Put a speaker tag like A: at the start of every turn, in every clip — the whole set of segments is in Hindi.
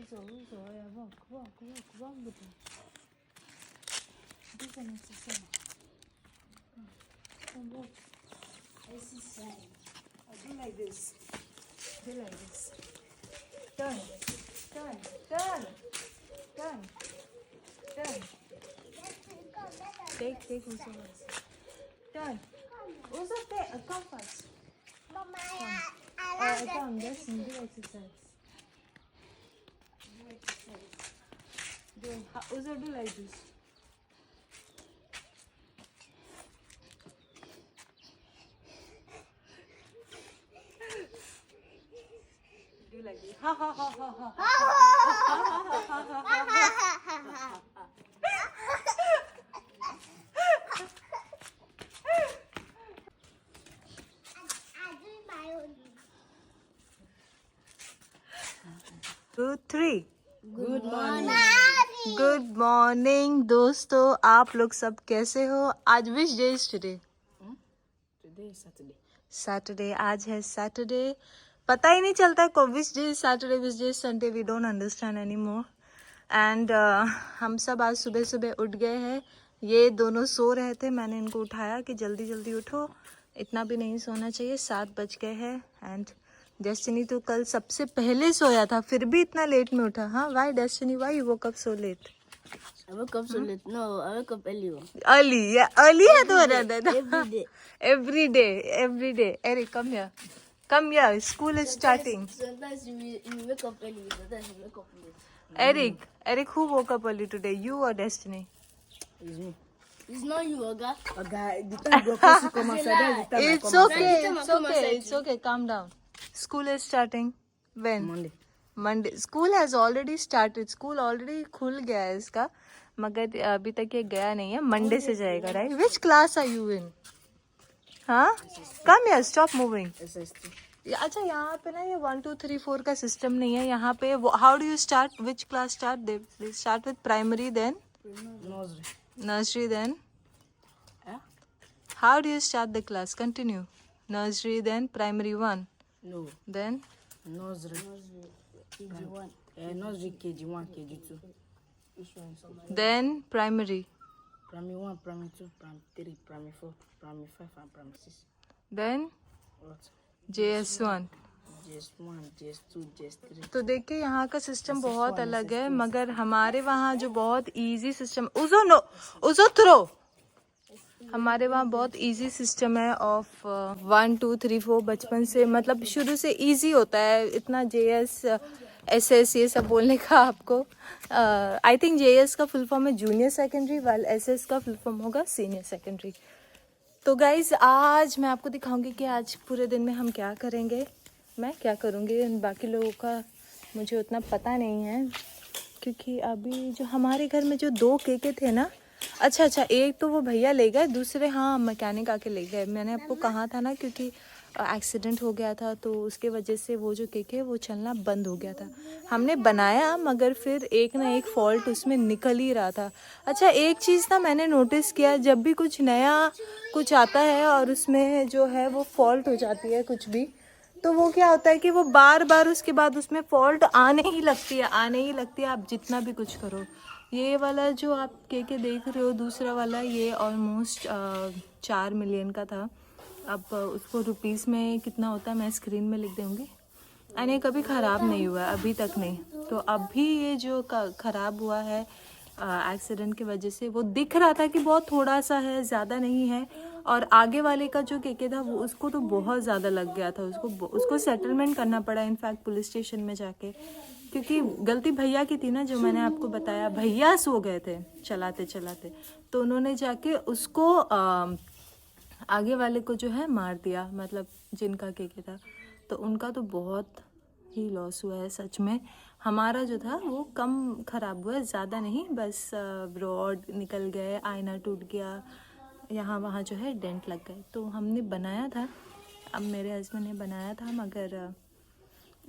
A: Uso, yeah, walk, Buddha. Do the necessary. Come, walk. Exercise. Do like this. Do like this. Turn. Take Uso. Turn. Uso, come first.
B: Mama,
A: Come, just do exercise. Uso, do like this. Do like this. Ha ha ha ha ha. Two, three.
B: Good morning.
A: Good morning दोस्तों, आप लोग सब कैसे हो? आज which day is today?
B: Today Saturday.
A: Saturday, आज है सैटरडे। पता ही नहीं चलता को which day is Saturday which day is Sunday, we don't understand any more. And हम सब आज सुबह सुबह उठ गए हैं। ये दोनों सो रहे थे, मैंने इनको उठाया कि जल्दी जल्दी उठो, इतना भी नहीं सोना चाहिए। 7 बज गए हैं। एंड डेस्टिनी तो कल सबसे पहले सोया था, फिर भी इतना लेट में उठा। हाँ, वाई डेस्टिनी, वाई वो कब so let?
B: I woke up so late. No, I woke up early.
A: Early है तो
B: Every day.
A: every day. Eric, come here, school is starting.
B: Sometimes you wake up early. Sometimes you wake up late.
A: Eric, who woke up early today, you or Destiny?
B: It's me. It's not you, Oga.
C: Oga, the time you're supposed to come outside, that's the time I
A: It's
C: come
A: okay, it's okay, calm down. School is starting when? Monday. School has already started. School already खुल गया है इसका, मगर अभी तक ये गया नहीं है। मंडे से जाएगा, right? Which class are you in? हाँ, come here, stop moving.
C: SST.
A: अच्छा, यहाँ पे ना ये 1 2 3 4 का सिस्टम नहीं है यहाँ पे। How do you start? Which class start? They start with primary, then nursery, then how do you start the class? Continue. Nursery, then primary 1,
C: No,
A: then
C: nursery.
B: KG1.
C: Nursery KG1, KG2.
A: Then primary,
C: Primary 1, Primary 2, Primary 3, Primary 4, Primary 5, and Primary 6.
A: Then
C: What?
A: JS1।
C: JS1, JS2, JS3.
A: तो देखिए यहाँ का सिस्टम बहुत अलग है, मगर हमारे वहाँ जो बहुत इजी सिस्टम, उजो थ्रो, हमारे वहाँ बहुत इजी सिस्टम है ऑफ 1 2 3 4। बचपन से, मतलब शुरू से इजी होता है। इतना JS SS ये सब बोलने का आपको, आई थिंक JS का फुल फॉर्म है जूनियर सेकेंडरी, वाल SS का फुल फॉर्म होगा सीनियर सेकेंडरी। तो गाइज, आज मैं आपको दिखाऊंगी कि आज पूरे दिन में हम क्या करेंगे, मैं क्या करूँगी। बाकी लोगों का मुझे उतना पता नहीं है, क्योंकि अभी जो हमारे घर में जो 2 केके थे ना, अच्छा, एक तो वो भैया ले गए, दूसरे हाँ मैकेनिक आके ले गए। मैंने आपको कहा था ना, क्योंकि एक्सीडेंट हो गया था तो उसके वजह से वो जो केक है वो चलना बंद हो गया था। हमने बनाया, मगर फिर एक ना एक फॉल्ट उसमें निकल ही रहा था। अच्छा, एक चीज़ ना मैंने नोटिस किया, जब भी कुछ नया कुछ आता है और उसमें जो है वो फॉल्ट हो जाती है कुछ भी, तो वो क्या होता है कि वो बार बार उसके बाद उसमें फॉल्ट आने ही लगती है, आप जितना भी कुछ करो। ये वाला जो आप केके देख रहे हो, दूसरा वाला, ये ऑलमोस्ट 4 मिलियन का था। अब उसको रुपीस में कितना होता है मैं स्क्रीन में लिख दूँगी। एंड ये कभी ख़राब नहीं हुआ अभी तक नहीं। तो अभी ये जो ख़राब हुआ है एक्सीडेंट की वजह से, वो दिख रहा था कि बहुत थोड़ा सा है, ज़्यादा नहीं है। और आगे वाले का जो केके था वो, उसको तो बहुत ज़्यादा लग गया था। उसको सेटलमेंट करना पड़ा इनफैक्ट पुलिस स्टेशन में जाके, क्योंकि गलती भैया की थी ना, जो मैंने आपको बताया। भैया सो गए थे चलाते चलाते, तो उन्होंने जाके उसको आगे वाले को जो है मार दिया, मतलब जिनका केके था। तो उनका तो बहुत ही लॉस हुआ है सच में। हमारा जो था वो कम ख़राब हुआ है, ज़्यादा नहीं, बस रॉड निकल गए, आईना टूट गया, यहाँ वहाँ जो है डेंट लग गए। तो हमने बनाया था, अब मेरे हस्बैंड ने बनाया था, मगर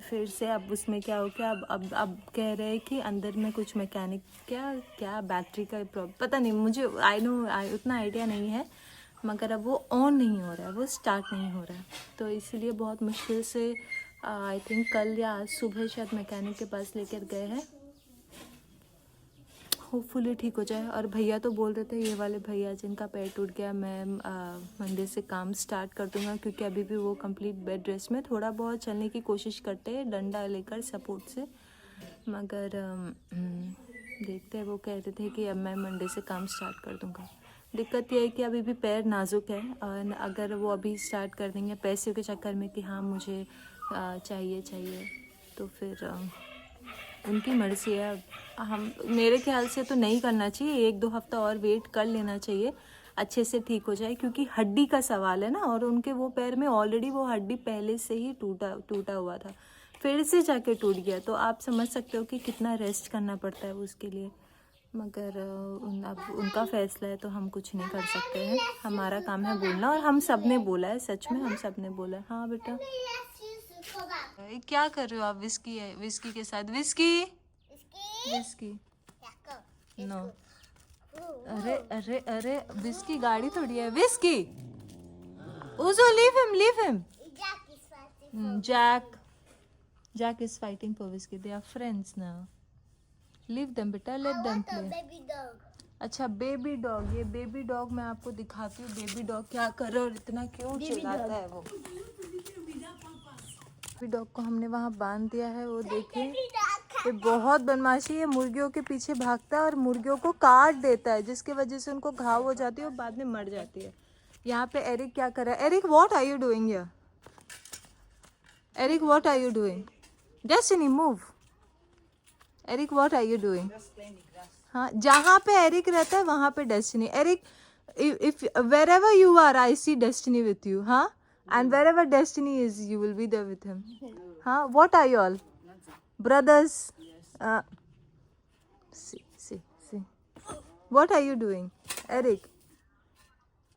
A: फिर से अब उसमें क्या हो गया, अब कह रहे हैं कि अंदर में कुछ मैकेनिक क्या बैटरी का प्रॉब्लम, पता नहीं मुझे, उतना आइडिया नहीं है, मगर अब वो ऑन नहीं हो रहा है, वो स्टार्ट नहीं हो रहा है। तो इसीलिए बहुत मुश्किल से आई थिंक कल या आज सुबह शायद मैकेनिक के पास लेकर गए हैं। होपफुली ठीक हो जाए। और भैया तो बोल रहे थे, ये वाले भैया जिनका पैर टूट गया, मैं मंडे से काम स्टार्ट कर दूंगा, क्योंकि अभी भी वो कंप्लीट बेड रेस्ट में, थोड़ा बहुत चलने की कोशिश करते हैं डंडा लेकर सपोर्ट से, मगर देखते हैं। वो कह रहे थे कि अब मैं मंडे से काम स्टार्ट कर दूंगा। दिक्कत यह है कि अभी भी पैर नाजुक है, और अगर वो अभी स्टार्ट कर देंगे पैसे के चक्कर में कि हाँ मुझे चाहिए, तो फिर उनकी मर्ज़ी है। हम मेरे ख्याल से तो नहीं करना चाहिए, 1-2 हफ्ता और वेट कर लेना चाहिए, अच्छे से ठीक हो जाए, क्योंकि हड्डी का सवाल है ना, और उनके वो पैर में ऑलरेडी वो हड्डी पहले से ही टूटा हुआ था, फिर से जाके टूट गया, तो आप समझ सकते हो कि कितना रेस्ट करना पड़ता है उसके लिए। मगर अब उनका फैसला है, तो हम कुछ नहीं कर सकते हैं। हमारा काम है बोलना, और हम सब ने बोला है, सच में हम सब ने बोला है। हाँ बेटा, क्या कर रहे हो आप? विस्की के साथ विस्की नो। अरे विस्की गाड़ी थोड़ी है। विस्की उजो, leave him. Jack is fighting for whiskey. They are friends now. Leave them बेटा, let them play. अच्छा बेबी डॉग, ये बेबी डॉग मैं आपको दिखाती हूँ। बेबी डॉग क्या कर रहा है और इतना क्यों चिल्लाता है वो। बेबी डॉग को हमने वहाँ बांध दिया है, वो देखिए ये बहुत बदमाशी है, मुर्गियों के पीछे भागता है और मुर्गियों को काट देता है, जिसकी वजह से उनको घाव हो जाती है और बाद में मर जाती है। यहाँ पे एरिक क्या कर रहा है? Eric what are you doing here? Eric what are you doing? Destiny move. Eric what are you doing? हाँ, जहाँ पे एरिक रहता है वहाँ पे Destiny. Eric, if wherever you are, I see Destiny with you, huh? And wherever Destiny is, you will be there with him, huh? What are you all? Brothers? See. What are you doing, Eric?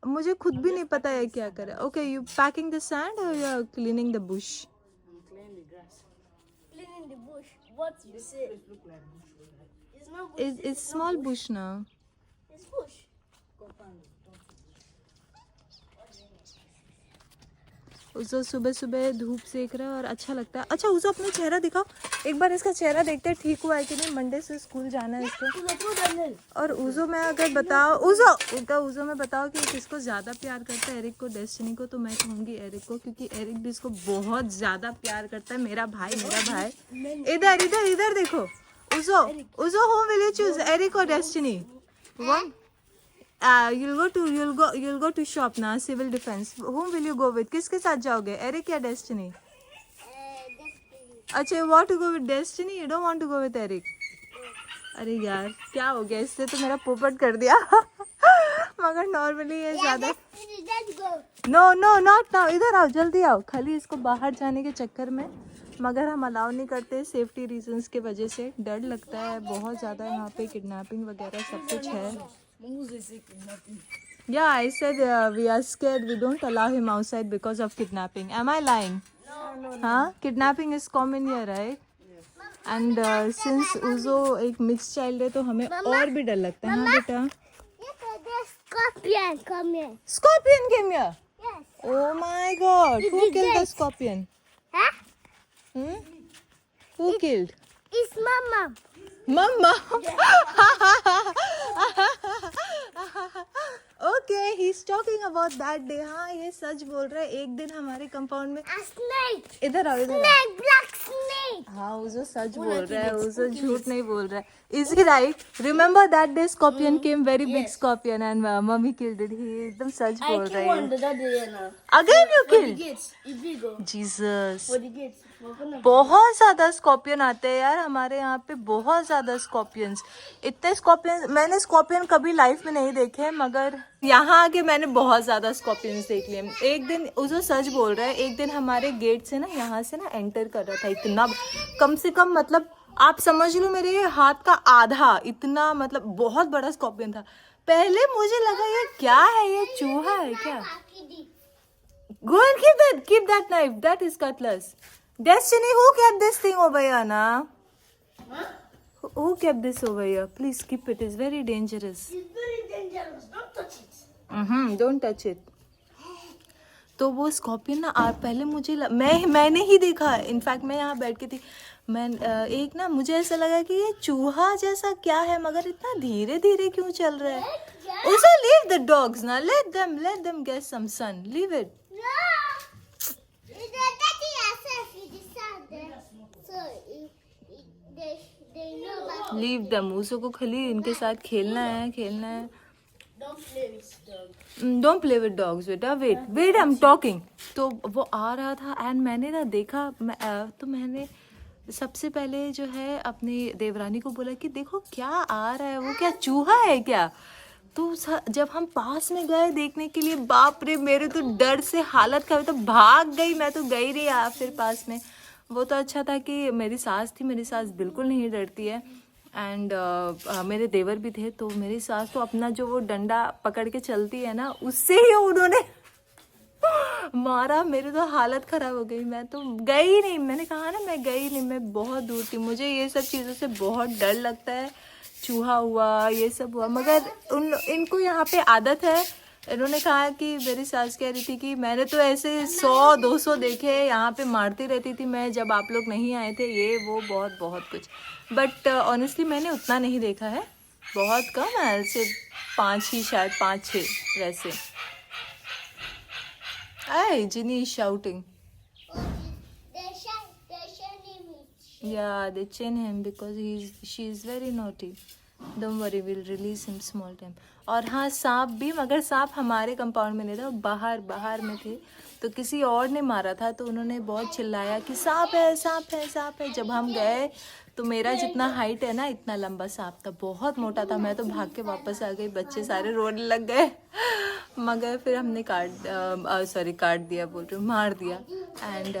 A: मुझे खुद भी नहीं पता है क्या कर रहा है। Okay, you packing the sand or you are cleaning the bush?
C: I'm cleaning the grass.
B: Cleaning the bush. What you say? It's not bush.
A: It's small bush now.
B: It's bush.
A: उसे सुबह सुबह धूप सेक रहा है और अच्छा लगता है। अच्छा उसे अपना चेहरा दिखाओ एक बार, इसका चेहरा देखते हैं ठीक हुआ है कि नहीं। मंडे से स्कूल जाना है इसको। और उजो में अगर बताओ, उजो में बताओ कि किसको ज़्यादा प्यार करता है, एरिक को डेस्टिनी को? तो मैं कहूँगी एरिक को, क्योंकि एरिक भी इसको बहुत ज़्यादा प्यार करता है। मेरा भाई इधर देखो। उजो whom will you choose, Eric और Destiny? One. You'll go to shop now, civil defense. Whom will you go with? किसके साथ जाओगे, एरिक या डेस्टिनी? अच्छा, you want to go with Destiny? You don't want to go with Eric? अरे यार क्या हो गया, इससे तो मेरा पोपट कर दिया। मगर नॉर्मली ये ज्यादा। नो नॉट नाउ, इधर आओ, जल्दी आओ। खाली इसको बाहर जाने के चक्कर में, मगर हम अलाउ नहीं करते सेफ्टी रीजंस के वजह से। डर लगता है बहुत ज़्यादा, यहाँ पे किडनैपिंग वगैरह सब कुछ है। Yeah, I said we are scared. We don't allow him outside because of kidnapping. Am I lying? No. Huh? Kidnapping is common here, right? And since Uzo एक mixed child है, तो हमें और भी डर लगता है। हाँ बेटा?
B: Scorpion, come here.
A: Scorpion came here?
B: Yes.
A: Oh my God! Who killed the scorpion?
B: Huh?
A: Who killed?
B: It's Mama.
A: Mama. Okay, he's talking about that day. हाँ ये सच बोल रहा है। एक दिन हमारे कंपाउंड में
B: A snake.
A: इधर आओ।
B: Snake, black snake.
A: हाँ उसे सच बोल रहा है, उसे झूठ नहीं बोल रहा है। Is he right? Remember that day scorpion came, very big scorpion, and mummy killed it. He एकदम सच बोल रहा है। Again you killed? Jesus. बहुत ज्यादा स्कॉर्पियन आते हैं यार हमारे यहाँ पे, बहुत ज्यादा स्कॉर्पियंस। इतने स्कॉर्पियन मैंने स्कॉर्पियन कभी लाइफ में नहीं देखे, मगर यहाँ आके मैंने बहुत ज्यादा स्कॉर्पियंस देख लिए। एक दिन उसे सच बोल रहा है, एक दिन हमारे गेट से ना, यहाँ से ना एंटर कर रहा था, इतना कम से कम मतलब आप समझ लो मेरे हाथ का आधा, इतना मतलब बहुत बड़ा स्कॉर्पियन था। पहले मुझे लगा ये क्या है, ये चूहा है क्या? Go and keep that knife. That is cutlass. Destiny, who kept this thing over here, na?
B: Huh?
A: Who kept this over here? Please keep it. It's very dangerous.
B: It's very dangerous. Don't touch it.
A: Don't touch it. तो वो स्कॉर्पियन ना पहले मैंने ही देखा, इनफैक्ट मैं यहाँ बैठ के थी, मैं एक ना मुझे ऐसा लगा कि ये चूहा जैसा क्या है, मगर इतना धीरे धीरे क्यों चल रहा है. Also leave the dogs now, let them get some sun, leave it. Leave them. उसे को खाली इनके साथ खेलना है.
B: Don't play with dog.
A: Don't play with dogs, बेटा. Wait, I'm talking. तो वो आ रहा था एंड मैंने ना देखा, तो मैंने सबसे पहले जो है अपनी देवरानी को बोला कि देखो क्या आ रहा है, वो क्या चूहा है क्या. तो जब हम पास में गए देखने के लिए, बाप रे मेरे तो डर से हालत खराब, तो भाग गई, मैं तो गई रही फिर पास में. वो तो अच्छा था कि मेरी सास थी, मेरी सास बिल्कुल नहीं डरती है. एंड मेरे देवर भी थे, तो मेरी सास तो अपना जो वो डंडा पकड़ के चलती है ना, उससे ही उन्होंने मारा. मेरी तो हालत खराब हो गई, मैं तो गई नहीं. मैंने कहा ना मैं गई नहीं, मैं बहुत दूर थी. मुझे ये सब चीज़ों से बहुत डर लगता है, चूहा हुआ ये सब हुआ, मगर इनको यहाँ पे आदत है. इन्होंने कहा कि मेरी सास कह रही थी कि मैंने तो ऐसे 100-200 देखे, यहाँ पे मारती रहती थी मैं जब आप लोग नहीं आए थे, ये वो बहुत कुछ. बट ऑनेस्टली मैंने उतना नहीं देखा है, बहुत कम है, ऐसे 5 ही, शायद 5-6 वैसे. I Jinny is shouting. Yeah, they chain him because she is very naughty. Don't worry, we'll release him small time. और हाँ, सांप भी, मगर सांप हमारे कंपाउंड में नहीं था, बाहर में थे. तो किसी और ने मारा था, तो उन्होंने बहुत चिल्लाया कि सांप है. जब हम गए तो मेरा जितना हाइट है ना, इतना लंबा सांप था, बहुत मोटा था. मैं तो भाग के वापस आ गई, बच्चे सारे रोने लग गए. मगर फिर हमने काट दिया, बोल रही हूँ, मार दिया. एंड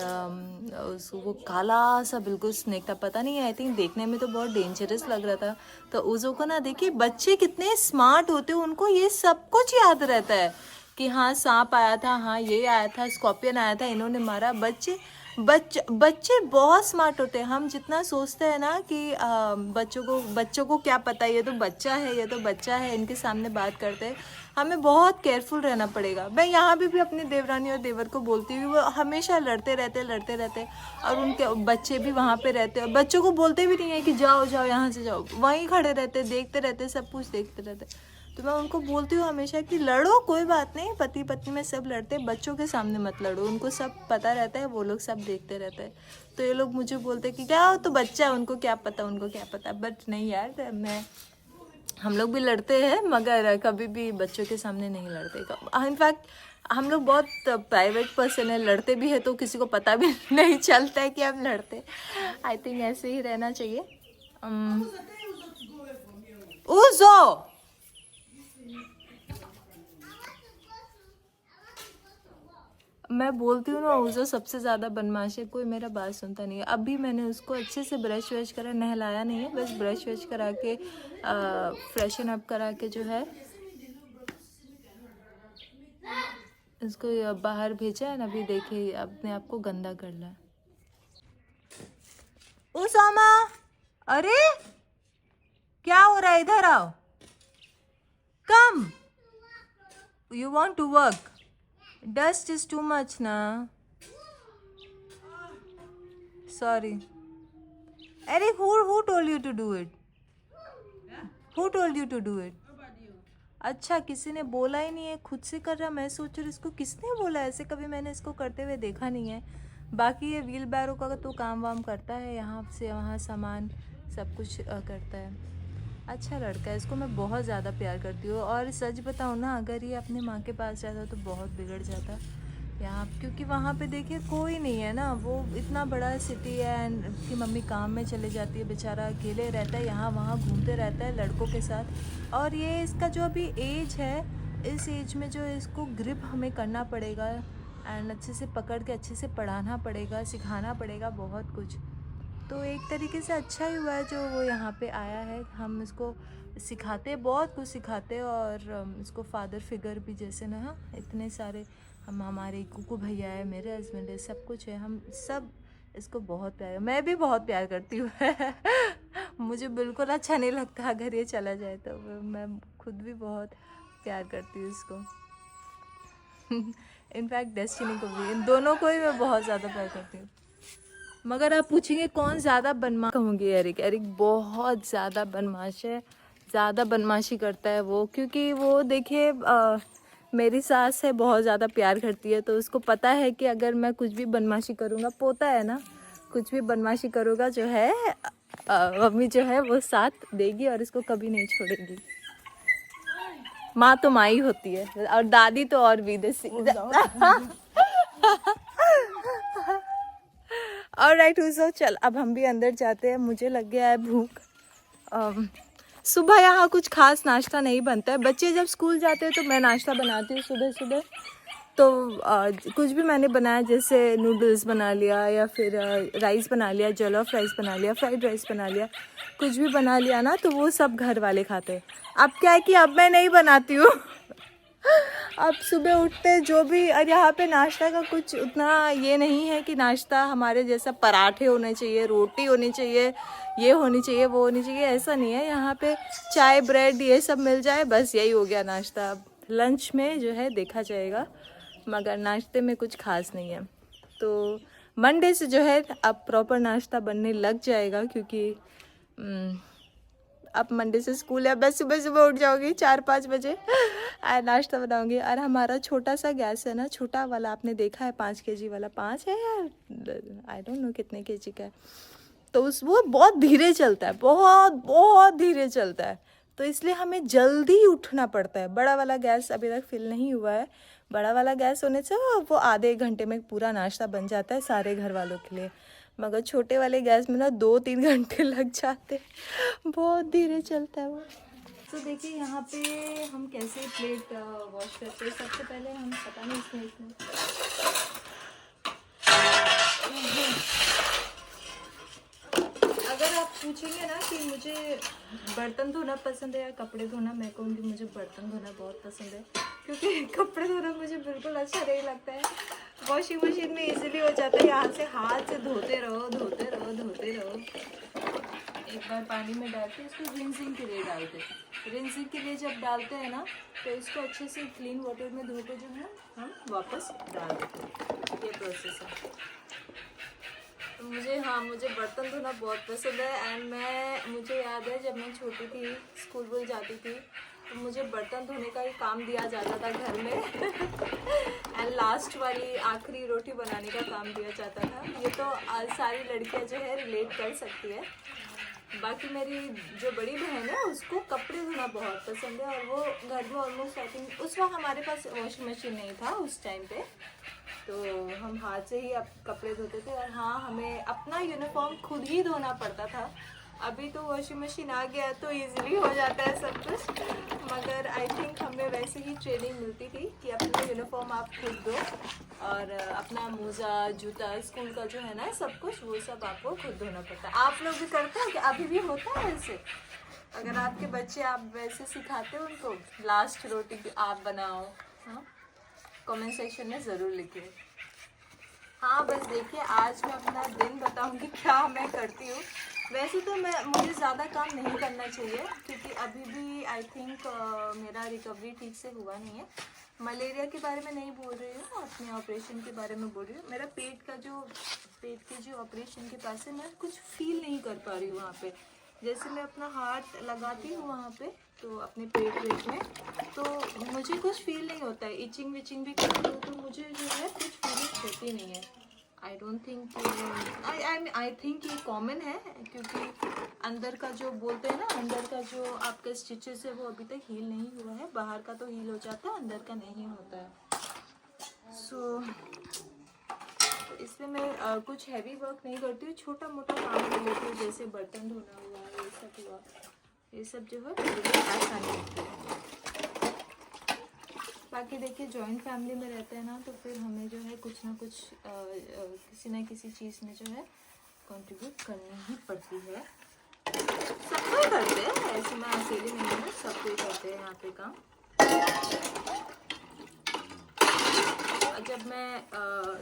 A: उसको वो काला सा बिल्कुल स्नेक था, पता नहीं, आई थिंक देखने में तो बहुत डेंजरस लग रहा था. तो उसको को ना, देखिए बच्चे कितने स्मार्ट होते हैं, उनको ये सब कुछ याद रहता है कि हाँ सांप आया था, हाँ ये आया था, स्कॉर्पियन आया था, इन्होंने मारा. बच्चे बहुत स्मार्ट होते हैं. हम जितना सोचते हैं ना कि बच्चों को क्या पता, ये तो बच्चा है, इनके सामने बात करते हैं. हमें बहुत केयरफुल रहना पड़ेगा. मैं यहाँ भी अपने देवरानी और देवर को बोलती हूँ, वो हमेशा लड़ते रहते और उनके बच्चे भी वहाँ पे रहते हैं. बच्चों को बोलते भी नहीं है कि जाओ यहाँ से जाओ, वहीं खड़े रहते, देखते रहते, सब कुछ देखते रहते. तो मैं उनको बोलती हूँ हमेशा कि लड़ो, कोई बात नहीं, पति पत्नी में सब लड़ते, बच्चों के सामने मत लड़ो, उनको सब पता रहता है, वो लोग सब देखते रहते हैं. तो ये लोग मुझे बोलते हैं कि क्या हो, तो बच्चा है, उनको क्या पता. बट नहीं यार, हम लोग भी लड़ते हैं, मगर कभी भी बच्चों के सामने नहीं लड़ते. इनफैक्ट हम लोग बहुत प्राइवेट पर्सन है, लड़ते भी है तो किसी को पता भी नहीं चलता है कि हम लड़ते. आई थिंक ऐसे ही रहना चाहिए. उज़ो मैं बोलती हूँ ना, उज़ो सबसे ज़्यादा बदमाश है, कोई मेरा बात सुनता नहीं है. अभी मैंने उसको अच्छे से ब्रश वश करा, नहलाया नहीं है, बस ब्रश वश करा के फ्रेशन अप करा के जो है इसको बाहर भेजा है ना. अभी देखिए अपने आप को गंदा कर रहा है. उसामा, अरे क्या हो रहा है, इधर आओ, come, you want to work. Dust is too much na. Sorry. Eric, who told you to do it? Who told you to do it? अच्छा, किसी ने बोला ही नहीं है, खुद से कर रहा. मैं सोच रही इसको किसने बोला, ऐसे कभी मैंने इसको करते हुए देखा नहीं है. बाकी ये व्हील बैरो का तो काम वाम करता है, यहाँ से वहाँ सामान सब कुछ करता है. अच्छा लड़का है, इसको मैं बहुत ज़्यादा प्यार करती हूँ. और सच बताऊँ ना, अगर ये अपने माँ के पास जाता तो बहुत बिगड़ जाता यहाँ, क्योंकि वहाँ पे देखिए कोई नहीं है ना, वो इतना बड़ा सिटी है एंड उसकी मम्मी काम में चले जाती है, बेचारा अकेले रहता है, यहाँ वहाँ घूमते रहता है लड़कों के साथ. और ये इसका जो अभी एज है, इस एज में जो इसको ग्रिप हमें करना पड़ेगा एंड अच्छे से पकड़ के अच्छे से पढ़ाना पड़ेगा, सिखाना पड़ेगा बहुत कुछ. तो एक तरीके से अच्छा ही हुआ है जो वो यहाँ पे आया है. हम इसको सिखाते, बहुत कुछ सिखाते, और इसको फादर फिगर भी जैसे ना, इतने सारे हमारे कुकू भैया है, मेरे हस्बैंड है, सब कुछ है, हम सब इसको बहुत प्यार, मैं भी बहुत प्यार करती हूँ. मुझे बिल्कुल अच्छा नहीं लगता अगर ये चला जाए, तो मैं खुद भी बहुत प्यार करती हूँ इसको. इनफैक्ट डेस्टिनी को भी, इन दोनों को ही मैं बहुत ज़्यादा प्यार करती हूँ। मगर आप पूछेंगे कौन ज़्यादा बदमाश, कहूँगी एरिक। एरिक बहुत ज़्यादा बदमाश है, ज़्यादा बदमाशी करता है वो, क्योंकि वो देखिए मेरी सास है, बहुत ज़्यादा प्यार करती है, तो उसको पता है कि अगर मैं कुछ भी बदमाशी करूँगा, पोता है ना, कुछ भी बदमाशी करूँगा जो है मम्मी जो है वो साथ देगी और इसको कभी नहीं छोड़ेगी। माँ तो माँ ही होती है, और दादी तो और भी देसी। ऑलराइट उज़ो, चल अब हम भी अंदर जाते हैं, मुझे लग गया है भूख। सुबह यहाँ कुछ खास नाश्ता नहीं बनता है, बच्चे जब स्कूल जाते हैं तो मैं नाश्ता बनाती हूँ सुबह सुबह। तो कुछ भी मैंने बनाया, जैसे नूडल्स बना लिया, या फिर राइस बना लिया, जॉलोफ राइस बना लिया, फ्राइड राइस बना लिया, कुछ भी बना लिया ना, तो वो सब घर वाले खाते हैं। अब क्या है कि अब मैं नहीं बनाती हूँ। अब सुबह उठते जो भी, और यहाँ पे नाश्ता का कुछ उतना ये नहीं है कि नाश्ता हमारे जैसा पराठे होने चाहिए, रोटी होनी चाहिए, ये होनी चाहिए, वो होनी चाहिए, ऐसा नहीं है। यहाँ पे चाय ब्रेड ये सब मिल जाए, बस यही हो गया नाश्ता। अब लंच में जो है देखा जाएगा, मगर नाश्ते में कुछ खास नहीं है। तो मंडे से जो है अब प्रॉपर नाश्ता बनने लग जाएगा, क्योंकि अब मंडे से स्कूल है। बस सुबह सुबह उठ जाऊंगी 4-5 बजे और नाश्ता बनाऊंगी। और हमारा छोटा सा गैस है ना, छोटा वाला, आपने देखा है 5 kg वाला, 5 है या आई डोंट नो कितने kg का है, तो वो बहुत धीरे चलता है, बहुत बहुत धीरे चलता है, तो इसलिए हमें जल्दी उठना पड़ता है। बड़ा वाला गैस अभी तक फिल नहीं हुआ है, बड़ा वाला गैस होने से वो आधे 1 घंटे में पूरा नाश्ता बन जाता है सारे घर वालों के लिए, मगर छोटे वाले गैस में ना 2-3 घंटे लग जाते, बहुत धीरे चलता है वो। तो देखिए यहाँ पे हम कैसे प्लेट वॉश करते हैं। सबसे पहले हम, पता नहीं इसमें अगर आप पूछेंगे ना कि मुझे बर्तन धोना पसंद है या कपड़े धोना, मैं कहूँगी मुझे बर्तन धोना बहुत पसंद है, क्योंकि कपड़े धोना मुझे बिल्कुल अच्छा नहीं लगता है। वॉशिंग मशीन में इजीली हो जाता है, यहाँ से हाथ से धोते रहो धोते रहो धोते रहो। एक बार पानी में डाल के इसको रिंसिंग के लिए डालते हैं। रिंसिंग के लिए जब डालते हैं ना, तो इसको अच्छे से क्लीन वाटर में धो के जो है हम वापस डाल देते हैं। ये प्रोसेस है। तो मुझे बर्तन धोना बहुत पसंद है। एंड मुझे याद है जब मैं छोटी थी, स्कूल जाती थी, तो मुझे बर्तन धोने का ही काम दिया जाता था घर में। एंड लास्ट वाली आखिरी रोटी बनाने का काम दिया जाता था। ये तो सारी लड़कियां जो है रिलेट कर सकती है। बाकी मेरी जो बड़ी बहन है उसको कपड़े धोना बहुत पसंद है, और वो घर में ऑलमोस्ट आई थिंक, उस वक्त हमारे पास वॉशिंग मशीन नहीं था उस टाइम पे, तो हम हाथ से ही अब कपड़े धोते थे। और हाँ, हमें अपना यूनिफॉर्म खुद ही धोना पड़ता था। अभी तो वॉशिंग मशीन आ गया है तो इजीली हो जाता है सब कुछ, मगर आई थिंक हमें वैसे ही ट्रेनिंग मिलती थी कि अपना यूनिफॉर्म आप खुद दो, और अपना मोजा जूता स्कूल का जो है ना सब कुछ, वो सब आपको खुद धोना पड़ता है। आप लोग भी करते हो कि अभी भी होता है ऐसे? अगर आपके बच्चे, आप वैसे सिखाते हो उनको, लास्ट रोटी आप बनाओ, हाँ, कमेंट सेक्शन में ज़रूर लिखिए। हाँ बस देखिए, आज मैं अपना दिन बताऊंगी क्या मैं करती हूँ। वैसे तो मुझे ज़्यादा काम नहीं करना चाहिए, क्योंकि अभी भी आई थिंक मेरा रिकवरी ठीक से हुआ नहीं है। मलेरिया के बारे में नहीं बोल रही हूँ, अपने ऑपरेशन के बारे में बोल रही हूँ। मेरा पेट के जो ऑपरेशन के पास है, मैं कुछ फील नहीं कर पा रही हूँ वहाँ पे। जैसे मैं अपना हाथ लगाती हूँ वहाँ पे, तो अपने पेट में, तो मुझे कुछ फील नहीं होता है। इचिंग विचिंग भी करती हूँ तो मुझे जो है कुछ फीलिंग होती नहीं है। I don't think, I think ये कॉमन है, क्योंकि अंदर का जो बोलते हैं ना, अंदर का जो आपका स्टिचेस है वो अभी तक हील नहीं हुआ है। बाहर का तो हील हो जाता है, अंदर का नहीं होता है। सो इसलिए मैं कुछ हैवी वर्क नहीं करती हूँ, छोटा मोटा काम कर लेती हूँ, जैसे बर्तन धोना हुआ, ये सब हुआ, ये सब जो है मुझे आसानी लगती है। बाकी देखिए, जॉइंट फैमिली में रहते हैं ना, तो फिर हमें जो है कुछ ना कुछ किसी न किसी चीज़ में जो है कंट्रीब्यूट करनी ही पड़ती है। सब कोई करते हैं, ऐसे मैं अकेली नहीं हूँ, सब कोई करते हैं यहाँ पे काम। जब मैं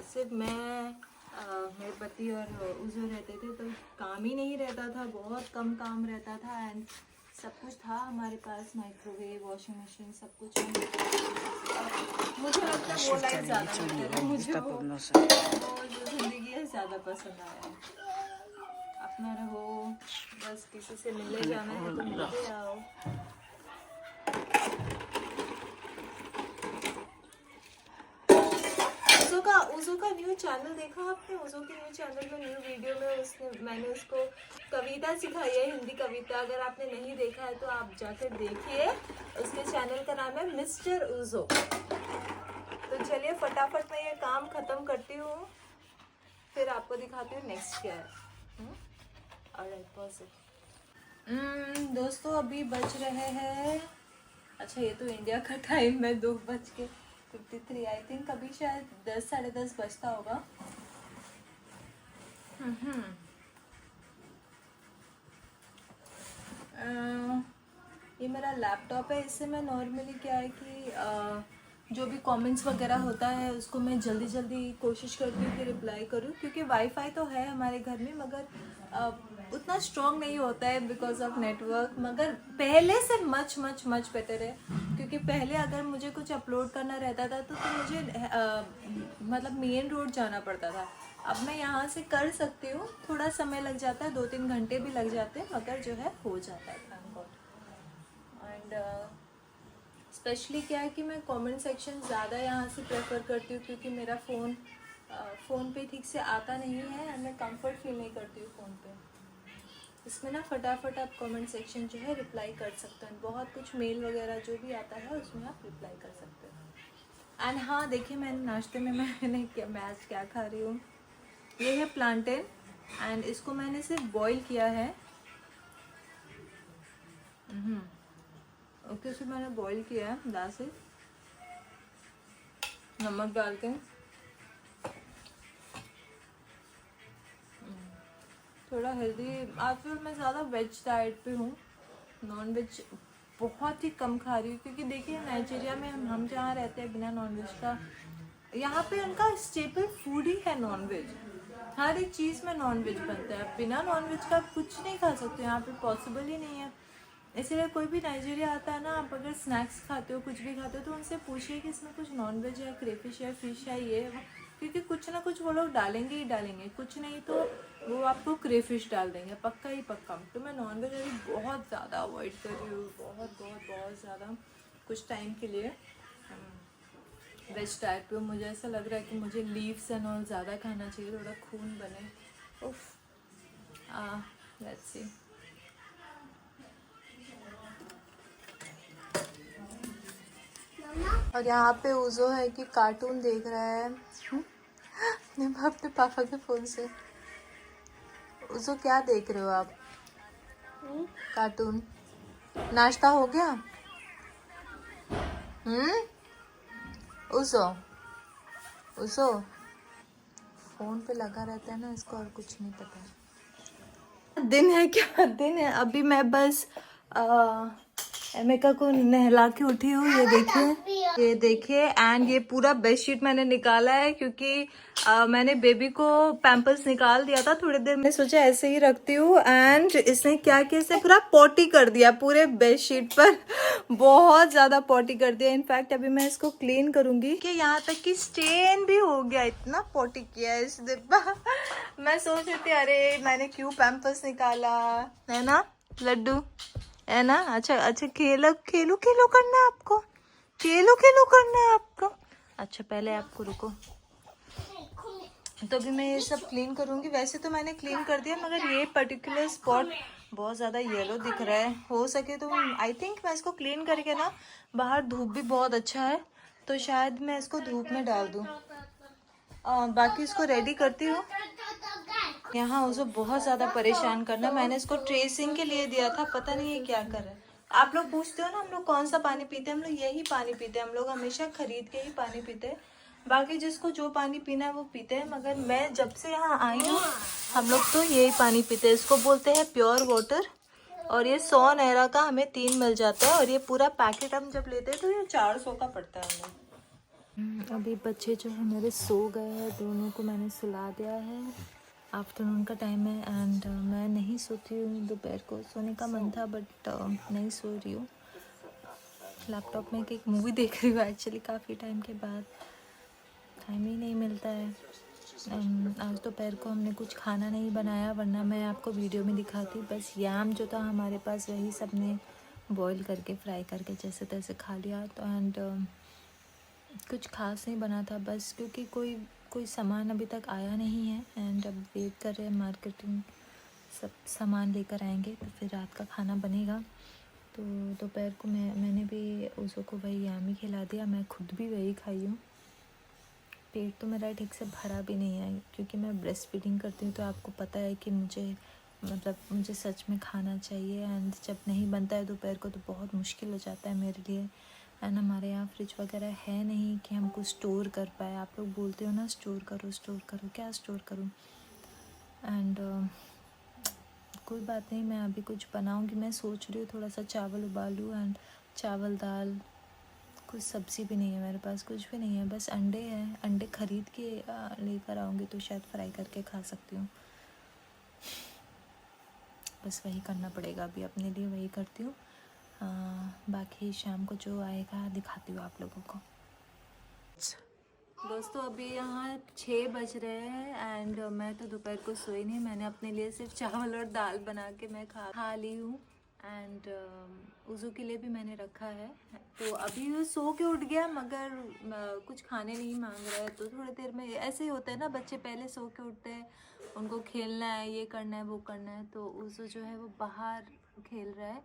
A: सिर्फ मेरे पति और उज़ो रहते थे, तो काम ही नहीं रहता था, बहुत कम काम रहता था। एंड सब कुछ था हमारे पास, माइक्रोवेव, वॉशिंग मशीन, सब कुछ है। मुझे लगता है वो लाइफ ज़्यादा बेटर है, मुझे वो जो जिंदगी है ज़्यादा पसंद आया है। अपना रहो, बस किसी से मिलने जाना है तो मिलते आओ। उज़ो का न्यू चैनल देखा आपने? उज़ो के न्यू चैनल में न्यू वीडियो में मैंने उसको कविता सिखाई है, हिंदी कविता। अगर आपने नहीं देखा है तो आप जाकर देखिए। उसके चैनल का नाम है मिस्टर उज़ो। तो चलिए फटाफट मैं ये काम खत्म करती हूँ, फिर आपको दिखाती हूँ नेक्स्ट क्या है। Alright, pause it. दोस्तों अभी बज रहे हैं, अच्छा ये तो इंडिया का टाइम है, 2:53। आई थिंक अभी शायद 10 साढ़े 10 बजता होगा। ये मेरा लैपटॉप है। इससे मैं नॉर्मली क्या है कि जो भी कमेंट्स वगैरह होता है उसको मैं जल्दी जल्दी कोशिश करती हूँ कि रिप्लाई करूँ, क्योंकि वाईफाई तो है हमारे घर में मगर उतना स्ट्रॉन्ग नहीं होता है बिकॉज ऑफ नेटवर्क। मगर पहले से मच मच मच बेटर है, क्योंकि पहले अगर मुझे कुछ अपलोड करना रहता था तो मुझे मतलब मेन रोड जाना पड़ता था। अब मैं यहाँ से कर सकती हूँ, थोड़ा समय लग जाता है, 2-3 घंटे भी लग जाते हैं, मगर जो है हो जाता है। Thank God. एंड स्पेशली क्या है कि मैं कमेंट सेक्शन ज़्यादा यहाँ से प्रेफर करती हूँ, क्योंकि मेरा फ़ोन पे ठीक से आता नहीं है और मैं कंफर्ट फील नहीं करती हूँ फ़ोन पे। इसमें ना फटाफट आप कमेंट सेक्शन जो है रिप्लाई कर सकते हैं, बहुत कुछ मेल वगैरह जो भी आता है उसमें आप रिप्लाई कर सकते हैं। एंड हाँ देखिए, मैंने नाश्ते में मैं आज क्या खा रही हूँ, ये है प्लांटेन एंड इसको मैंने सिर्फ बॉईल किया है। ओके, फिर मैंने बॉईल किया है दाल से नमक डाल के। थोड़ा हेल्दी। आजकल मैं ज़्यादा वेज डाइट पे हूँ, नॉन वेज बहुत ही कम खा रही हूँ, क्योंकि देखिए नाइजीरिया में हम जहाँ रहते हैं बिना नॉन वेज का, यहाँ पे उनका स्टेपल फूड ही है नॉन वेज। हर एक चीज़ में नॉन वेज बनता है, बिना नॉन वेज का कुछ नहीं खा सकते, यहाँ पे पॉसिबल ही नहीं है। इसीलिए कोई भी नाइजीरिया आता है ना, आप अगर स्नैक्स खाते हो, कुछ भी खाते हो, तो उनसे पूछिए कि इसमें कुछ नॉन वेज है, क्रेफिश है, फिश है, ये है, क्योंकि कुछ ना कुछ वो लोग डालेंगे ही डालेंगे। कुछ नहीं तो वो आपको क्रेफिश डाल देंगे, पक्का ही पक्का। तो मैं नॉन वेज अभी बहुत ज़्यादा अवॉइड कर रही हूँ, बहुत ज़्यादा, कुछ टाइम के लिए वेज डाइट पे। मुझे ऐसा लग रहा है कि मुझे लीव्स एंड ऑल ज़्यादा खाना चाहिए, थोड़ा खून बने। उफ, लेट्स सी। और यहाँ पे उज़ो है कि कार्टून देख रहा है अपने पापा के फ़ोन से। उज़ो क्या देख रहे हो आप? कार्टून। नाश्ता हो गया? उज़ो फ़ोन पे लगा रहता है ना, इसको और कुछ नहीं पता। दिन है क्या? दिन है। अभी मैं बस एमिका को नहला के उठी हूँ। ये देखिए एंड ये पूरा बेडशीट मैंने निकाला है, क्योंकि मैंने बेबी को पैम्पर्स निकाल दिया था थोड़ी देर में, सोचा ऐसे ही रखती हूँ। एंड इसने क्या किया, इसने पूरा पॉटी कर दिया पूरे बेडशीट पर बहुत ज्यादा पॉटी कर दिया। इनफैक्ट अभी मैं इसको क्लीन करूंगी कि यहाँ तक कि स्टेन भी हो गया, इतना पॉटी किया है इस डिब्बा। मैं सोच रही थी अरे मैंने क्यों पैम्पर्स निकाला, है ना लड्डू, है ना। अच्छा खेलो करना है आपको, खेलो करना है आपको। अच्छा पहले आपको रुको, तो अभी मैं ये सब क्लीन करूँगी। वैसे तो मैंने क्लीन कर दिया, मगर ये पर्टिकुलर स्पॉट बहुत ज़्यादा येलो दिख रहा है। हो सके तो आई थिंक मैं इसको क्लीन करके ना, बाहर धूप भी बहुत अच्छा है तो शायद मैं इसको धूप में डाल दूँ। बाकी इसको रेडी करती हूँ। यहाँ उसको बहुत ज़्यादा परेशान करना। मैंने इसको ट्रेसिंग के लिए दिया था, पता नहीं ये क्या कर रहा है। आप लोग पूछते हो ना हम लोग कौन सा पानी पीते हैं, हम लोग यही पानी पीते हैं। हम लोग हमेशा खरीद के ही पानी पीते हैं, बाकी जिसको जो पानी पीना है वो पीते हैं। मगर मैं जब से यहाँ आई हूँ हम लोग तो यही पानी पीते हैं। इसको बोलते हैं प्योर वाटर, और ये 100 नायरा का हमें 3 मिल जाता है, और ये पूरा पैकेट हम जब लेते हैं तो ये 400 का पड़ता है हमें। अभी बच्चे जो है मेरे सो गए हैं, दोनों को मैंने सुला दिया है। आफ्टरनून का टाइम है एंड मैं नहीं सोती हूँ। दोपहर को सोने का मन था बट नहीं सो रही हूँ। लैपटॉप में एक मूवी देख रही हूँ एक्चुअली, काफ़ी टाइम के बाद। टाइम ही नहीं मिलता है। आज दोपहर को हमने कुछ खाना नहीं बनाया, वरना मैं आपको वीडियो में दिखाती। बस याम जो था हमारे पास, वही सब ने बॉईल करके फ्राई करके जैसे तैसे खा लिया। तो एंड कुछ खास नहीं बना था, बस क्योंकि कोई सामान अभी तक आया नहीं है एंड अब वेट कर रहे हैं, मार्केटिंग सब सामान लेकर आएंगे तो फिर रात का खाना बनेगा। तो दोपहर को मैंने भी उसको को वही याम ही खिला दिया, मैं खुद भी वही खाई हूँ। पेट तो मेरा ठीक से भरा भी नहीं है, क्योंकि मैं ब्रेस्ट फीडिंग करती हूँ तो आपको पता है कि मुझे सच में खाना चाहिए। एंड जब नहीं बनता है दोपहर को तो बहुत मुश्किल हो जाता है मेरे लिए। एंड हमारे यहाँ फ्रिज वगैरह है नहीं कि हम कुछ स्टोर कर पाए। आप लोग बोलते हो ना स्टोर करो, क्या स्टोर करूँ। एंड कोई बात नहीं, मैं अभी कुछ बनाऊँगी। मैं सोच रही हूँ थोड़ा सा चावल उबालूँ एंड चावल दाल, कुछ सब्ज़ी भी नहीं है मेरे पास, कुछ भी नहीं है, बस अंडे हैं। अंडे ख़रीद के लेकर आऊँगी तो शायद फ्राई करके खा सकती हूँ। बस वही करना पड़ेगा अभी अपने लिए, वही करती हूँ। बाकी शाम को जो आएगा दिखाती हूँ आप लोगों को। दोस्तों अभी यहाँ 6 बज रहे हैं एंड मैं तो दोपहर को सोई नहीं। मैंने अपने लिए सिर्फ चावल और दाल बना के मैं खा ली हूँ एंड उज़ू के लिए भी मैंने रखा है। तो अभी वो सो के उठ गया मगर कुछ खाने नहीं मांग रहा है। तो थोड़ी देर में ऐसे ही होता है ना, बच्चे पहले सो के उठते हैं, उनको खेलना है, ये करना है, वो करना है। तो उज़ू जो है वो बाहर खेल रहा है,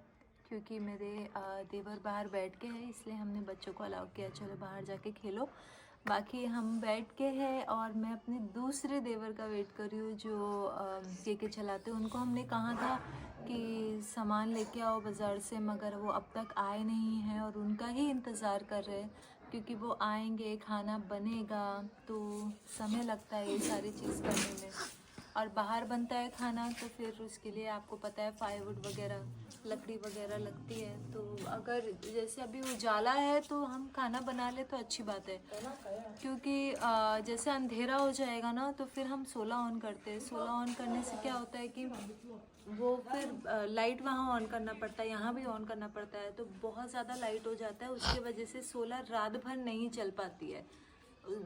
A: क्योंकि मेरे देवर बाहर बैठ के हैं, इसलिए हमने बच्चों को अलाउ किया चलो बाहर जाके खेलो। बाकी हम बैठ के हैं और मैं अपने दूसरे देवर का वेट कर रही हूँ जो केके चलाते हैं। उनको हमने कहा था कि सामान लेके आओ बाज़ार से, मगर वो अब तक आए नहीं हैं और उनका ही इंतज़ार कर रहे हैं, क्योंकि वो आएंगे, खाना बनेगा, तो समय लगता है ये सारी चीज़ करने में। और बाहर बनता है खाना तो फिर उसके लिए आपको पता है फायरवुड वगैरह, लकड़ी वगैरह लगती है। तो अगर जैसे अभी उजाला है तो हम खाना बना ले तो अच्छी बात है, क्योंकि जैसे अंधेरा हो जाएगा ना तो फिर हम 16 ऑन करते हैं। 16 ऑन करने से क्या होता है कि वो फिर लाइट वहाँ ऑन करना पड़ता है, यहाँ भी ऑन करना पड़ता है, तो बहुत ज़्यादा लाइट हो जाता है। उसके वजह से 16 रात भर नहीं चल पाती है।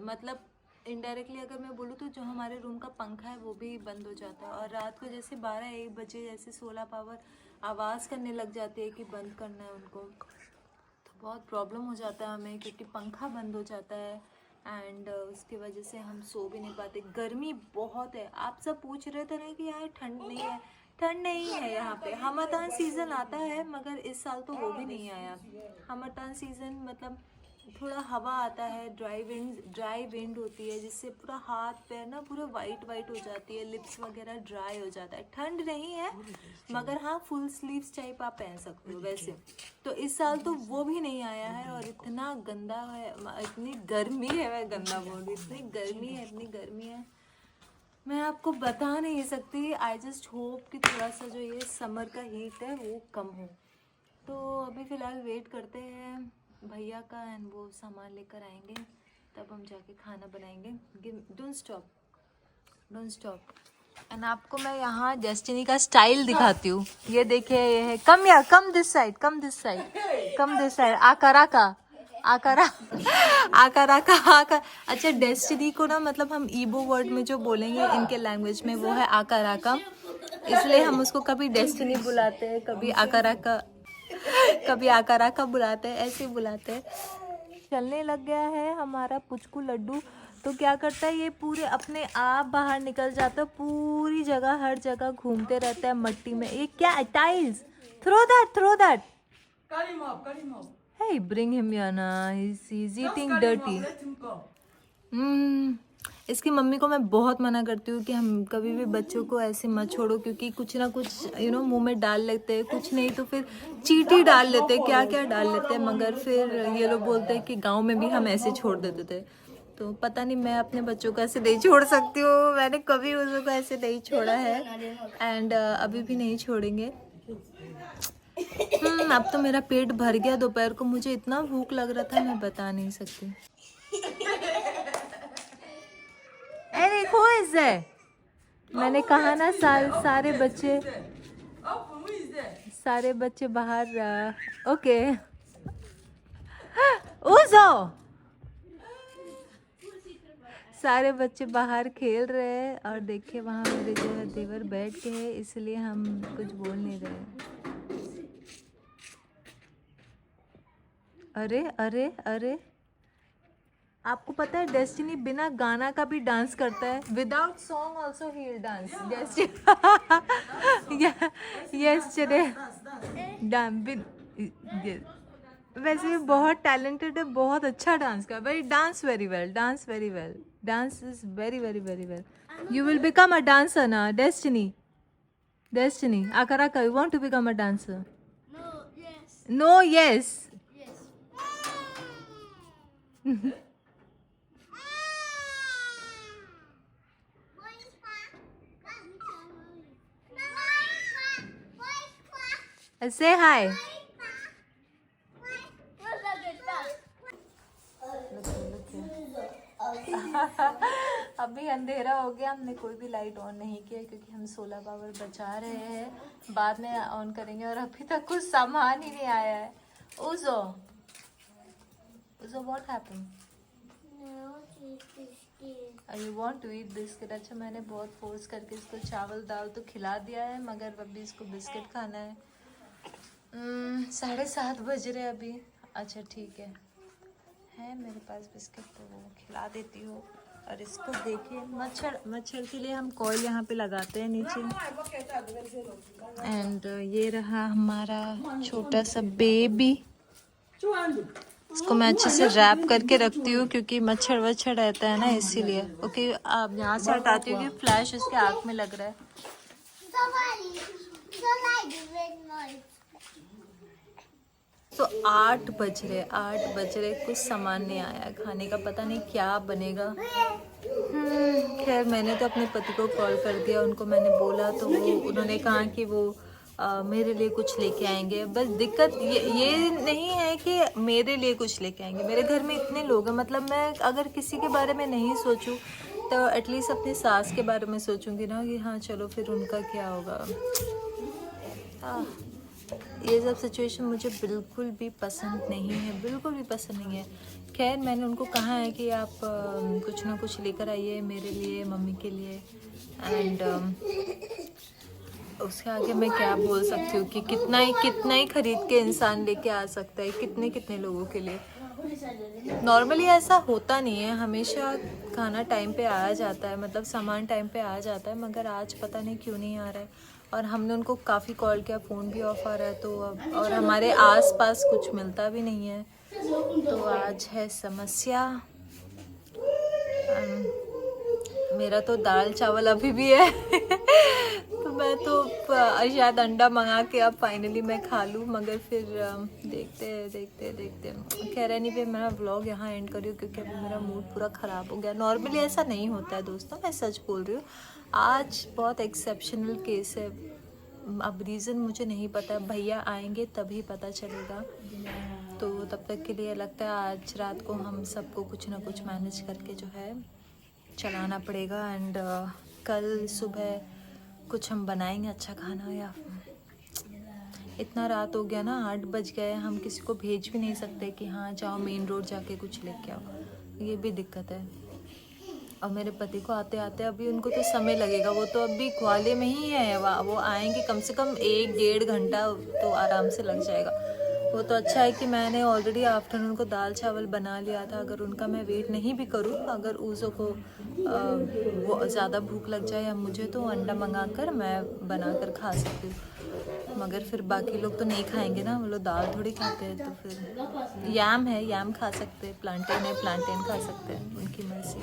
A: मतलब इनडायरेक्टली अगर मैं बोलूँ तो जो हमारे रूम का पंखा है वो भी बंद हो जाता है, और रात को जैसे 12-1 बजे जैसे 16 पावर आवाज़ करने लग जाती है कि बंद करना है उनको, तो बहुत प्रॉब्लम हो जाता है हमें, क्योंकि पंखा बंद हो जाता है एंड उसकी वजह से हम सो भी नहीं पाते। गर्मी बहुत है। आप सब पूछ रहे थे ना कि यार ठंड नहीं है। ठंड नहीं है यहाँ पे। हमरतान सीज़न आता है मगर इस साल तो वो भी नहीं आया। हमरतान सीज़न मतलब थोड़ा हवा आता है, ड्राई विंड होती है, जिससे पूरा हाथ पैर ना पूरे वाइट हो जाती है, लिप्स वगैरह ड्राई हो जाता है। ठंड नहीं है मगर हाँ फुल स्लीव्स टाइप आप पहन सकते हो वैसे। तो इस साल तो वो भी नहीं आया है और इतना गंदा है, इतनी गर्मी है, मैं गंदा बोल रही, इतनी गर्मी है मैं आपको बता नहीं सकती। आई जस्ट होप कि थोड़ा सा जो ये समर का हीट है वो कम हो। तो अभी फ़िलहाल वेट करते हैं भैया का एंड वो सामान लेकर आएंगे, तब हम जाके खाना बनाएंगे। Don't stop. एंड आपको मैं यहाँ डेस्टिनी का स्टाइल दिखाती हूँ। ये देखिए, ये है, कम दिस साइड, आकारा। अच्छा, डेस्टिनी को ना मतलब हम ईबो वर्ड में जो बोलेंगे इनके लैंग्वेज में वो है आकाराका, इसलिए हम उसको कभी डेस्टिनी बुलाते हैं, कभी आकाराका बुलाते हैं, ऐसे बुलाते हैं। चलने लग गया है हमारा पुचकू लड्डू। तो क्या करता है, ये पूरे अपने आप बाहर निकल जाता है, पूरी जगह हर जगह घूमते रहता है मट्टी में। ये क्या है, tiles, throw that. Hey, bring him here ना, he's eating dirty. इसकी मम्मी को मैं बहुत मना करती हूँ कि हम कभी भी बच्चों को ऐसे मत छोड़ो, क्योंकि कुछ ना कुछ मुंह में डाल लेते हैं, कुछ नहीं तो फिर चींटी डाल लेते हैं, क्या डाल लेते हैं, मगर फिर ये लोग बोलते हैं कि गांव में भी हम ऐसे छोड़ देते थे। तो पता नहीं, मैं अपने बच्चों को ऐसे नहीं छोड़ सकती हूँ, मैंने कभी उसको ऐसे नहीं छोड़ा है एंड अभी भी नहीं छोड़ेंगे। अब तो मेरा पेट भर गया। दोपहर को मुझे इतना भूख लग रहा था, मैं बता नहीं सकती। Eric, who is there? मैंने कहा ना सारे बच्चे बाहर ओके उजो सारे बच्चे बाहर खेल रहे हैं और देखिए वहाँ मेरे जो है देवर बैठ के है, इसलिए हम कुछ बोल नहीं रहे। अरे अरे अरे आपको पता है डेस्टिनी बिना गाना का भी डांस करता है। Without song also he will dance. Yesterday वैसे भी बहुत टैलेंटेड है, बहुत अच्छा डांस कर very dance very well dance is very very very well. You will become a dancer ना डेस्टिनी आकाराका you want to become a dancer?
B: No, yes.
A: No yes
B: Yes.
A: Say hi.
B: What's that guitar?
A: अभी अंधेरा हो गया, हमने कोई भी लाइट ऑन नहीं किया क्योंकि हम सोलर पावर बचा रहे हैं, बाद में ऑन करेंगे। और अभी तक कुछ सामान ही नहीं आया है। उजो what happened?
B: No, biscuit.
A: You want to eat biscuit? अच्छा मैंने बहुत फोर्स करके इसको चावल दाल तो खिला दिया है, मगर अभी इसको बिस्किट खाना है। 7:30 बज रहे अभी। अच्छा ठीक है मेरे पास बिस्किट तो वो खिला देती हूँ। और इसको देखिए मच्छर के लिए हम कॉइल यहाँ पे लगाते हैं नीचे। एंड ये रहा हमारा छोटा सा बेबी। इसको मैं अच्छे से रैप करके रखती हूँ क्योंकि मच्छर वच्छर रहता है ना, इसीलिए। ओके अब यहाँ से हटाती हूँ कि फ्लैश इसके आँख में लग रहा है।
B: Somebody, the red noise.
A: तो 8 बज रहे कुछ सामान नहीं आया खाने का, पता नहीं क्या बनेगा। खैर मैंने तो अपने पति को कॉल कर दिया, उनको मैंने बोला तो उन्होंने कहा कि वो मेरे लिए कुछ लेके आएंगे। बस दिक्कत ये नहीं है कि मेरे लिए कुछ लेके आएंगे, मेरे घर में इतने लोग हैं, मतलब मैं अगर किसी के बारे में नहीं सोचूं तो एटलीस्ट अपनी सास के बारे में सोचूंगी ना कि हाँ चलो फिर उनका क्या होगा। ये सब सिचुएशन मुझे बिल्कुल भी पसंद नहीं है, बिल्कुल भी पसंद नहीं है। खैर मैंने उनको कहा है कि आप कुछ ना कुछ लेकर आइए मेरे लिए, मम्मी के लिए। एंड उसके आगे मैं क्या बोल सकती हूँ कि कितना ही खरीद के इंसान लेके आ सकता है, कितने लोगों के लिए। नॉर्मली ऐसा होता नहीं है, हमेशा खाना टाइम पे आ जाता है, मतलब सामान टाइम पे आ जाता है, मगर आज पता नहीं क्यों नहीं आ रहा है। और हमने उनको काफ़ी कॉल किया, फ़ोन भी ऑफ आ रहा है तो अब, और हमारे आसपास कुछ मिलता भी नहीं है, तो आज है समस्या। मेरा तो दाल चावल अभी भी है तो मैं तो शायद अंडा मंगा के अब फाइनली मैं खा लूँ, मगर फिर देखते। खैर एनीवे मेरा व्लॉग यहाँ एंड करियो क्योंकि अभी मेरा मूड पूरा ख़राब हो गया। नॉर्मली ऐसा नहीं होता है दोस्तों, मैं सच बोल रही हूँ, आज बहुत एक्सेप्शनल केस है। अब रीज़न मुझे नहीं पता, भैया आएंगे तभी पता चलेगा। तो तब तक के लिए लगता है आज रात को हम सबको कुछ ना कुछ मैनेज करके जो है चलाना पड़ेगा। एंड कल सुबह कुछ हम बनाएंगे अच्छा खाना। या इतना रात हो गया ना, 8 बज गए, हम किसी को भेज भी नहीं सकते कि हाँ जाओ मेन रोड जाके कुछ लेके आओ, ये भी दिक्कत है। और मेरे पति को आते आते अभी उनको तो समय लगेगा, वो तो अभी ग्वालियर में ही है, वो आएंगे कम से कम 1-1.5 घंटा तो आराम से लग जाएगा। वो तो अच्छा है कि मैंने ऑलरेडी आफ्टरनून को दाल चावल बना लिया था, अगर उनका मैं वेट नहीं भी करूँ, अगर ऊज़ो को वो ज़्यादा भूख लग जाए या मुझे, तो अंडा मंगा कर मैं बना कर खा सकती हूँ। मगर फिर बाकी लोग तो नहीं खाएंगे ना, वो लोग दाल थोड़ी खाते हैं, तो फिर याम है, याम खा सकते हैं, प्लांटेन है, प्लांटेन खा सकते हैं, उनकी मर्जी।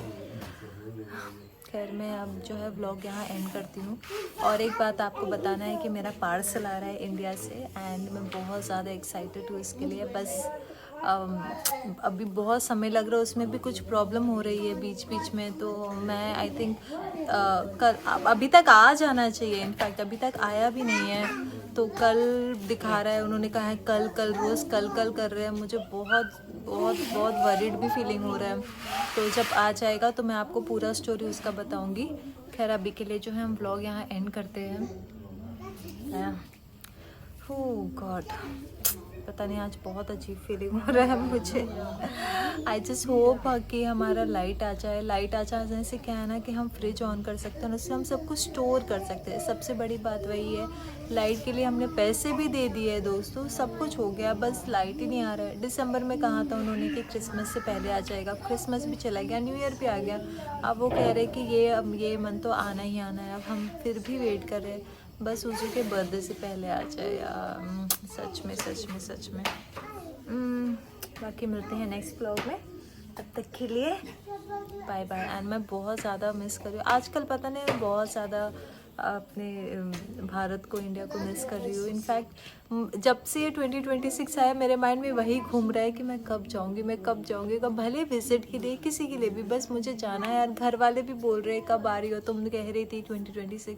A: खैर मैं अब जो है व्लॉग यहाँ एंड करती हूँ। और एक बात आपको बताना है कि मेरा पार्सल आ रहा है इंडिया से, एंड मैं बहुत ज़्यादा एक्साइटेड हूँ इसके लिए। बस अभी बहुत समय लग रहा है, उसमें भी कुछ प्रॉब्लम हो रही है बीच में, तो मैं आई थिंक अभी तक आ जाना चाहिए, इनफैक्ट अभी तक आया भी नहीं है, तो कल दिखा रहा है, उन्होंने कहा है कल रोज़ कल कर रहे हैं। मुझे बहुत वरीड भी फीलिंग हो रहा है, तो जब आ जाएगा तो मैं आपको पूरा स्टोरी उसका बताऊंगी। खैर अभी के लिए जो है हम व्लॉग यहाँ एंड करते हैं। ओह गॉड, पता नहीं आज बहुत अजीब फीलिंग हो रहा है मुझे। आई जस्ट होप कि हमारा लाइट आ जाए। लाइट आ जाने से क्या है ना कि हम फ्रिज ऑन कर सकते हैं, उससे हम सब कुछ स्टोर कर सकते हैं। सबसे बड़ी बात वही है। लाइट के लिए हमने पैसे भी दे दिए हैं दोस्तों, सब कुछ हो गया, बस लाइट ही नहीं आ रहा है। दिसंबर में कहा था उन्होंने कि क्रिसमस से पहले आ जाएगा, क्रिसमस भी चला गया, न्यू ईयर भी आ गया। अब वो कह रहे कि ये मंथ तो आना ही आना है। अब हम फिर भी वेट कर रहे हैं, बस उसी के बर्थडे से पहले आ जाए यार। सच में सच में सच में। बाकी मिलते हैं नेक्स्ट व्लॉग में, तब तक के लिए बाय बाय। एंड मैं बहुत ज़्यादा मिस कर रही हूँ आजकल, पता नहीं मैं बहुत ज़्यादा अपने भारत को, इंडिया को मिस कर रही हूँ। इनफैक्ट जब से ये 2026 आया मेरे माइंड में वही घूम रहा है कि मैं कब जाऊँगी, मैं कब जाऊँगी, कब भले विजिट के लिए, किसी के लिए भी, बस मुझे जाना है यार। घर वाले भी बोल रहे हैं कब आ रही हो, तुम कह रही थी 2026।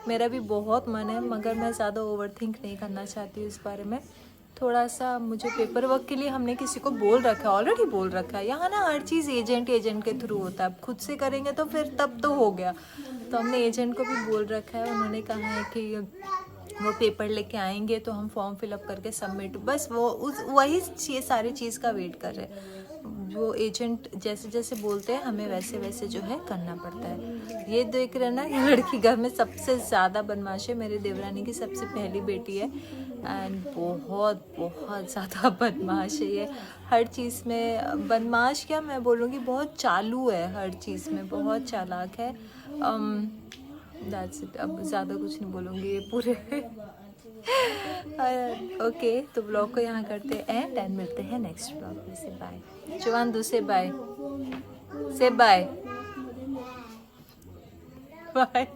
A: मेरा भी बहुत मन है, मगर मैं ज़्यादा ओवर थिंक नहीं करना चाहती हूँ इस बारे में। थोड़ा सा मुझे पेपर वर्क के लिए हमने किसी को बोल रखा है, ऑलरेडी बोल रखा है। यहाँ ना हर चीज़ एजेंट के थ्रू होता है। अब खुद से करेंगे तो फिर तब तो हो गया। तो हमने एजेंट को भी बोल रखा है, उन्होंने कहा है कि वो पेपर लेके आएंगे तो हम फॉर्म फिलअप करके सबमिट, बस वो वही सारी चीज़ का वेट कर रहे हैं। वो एजेंट जैसे जैसे बोलते हैं हमें वैसे वैसे जो है करना पड़ता है। ये देख रहे ना, ये लड़की घर में सबसे ज़्यादा बदमाश है, मेरी देवरानी की सबसे पहली बेटी है। एंड बहुत बहुत ज़्यादा बदमाश है ये, हर चीज़ में बदमाश क्या मैं बोलूँगी, बहुत चालू है, हर चीज़ में बहुत चालाक है। दैट्स इट, अब ज़्यादा कुछ नहीं बोलूँगी ये पूरे। ओके, तो ब्लॉग को यहाँ करते हैं एंड मिलते हैं नेक्स्ट ब्लॉग में। से बाय चुवान, से बाय, से बाय बाय।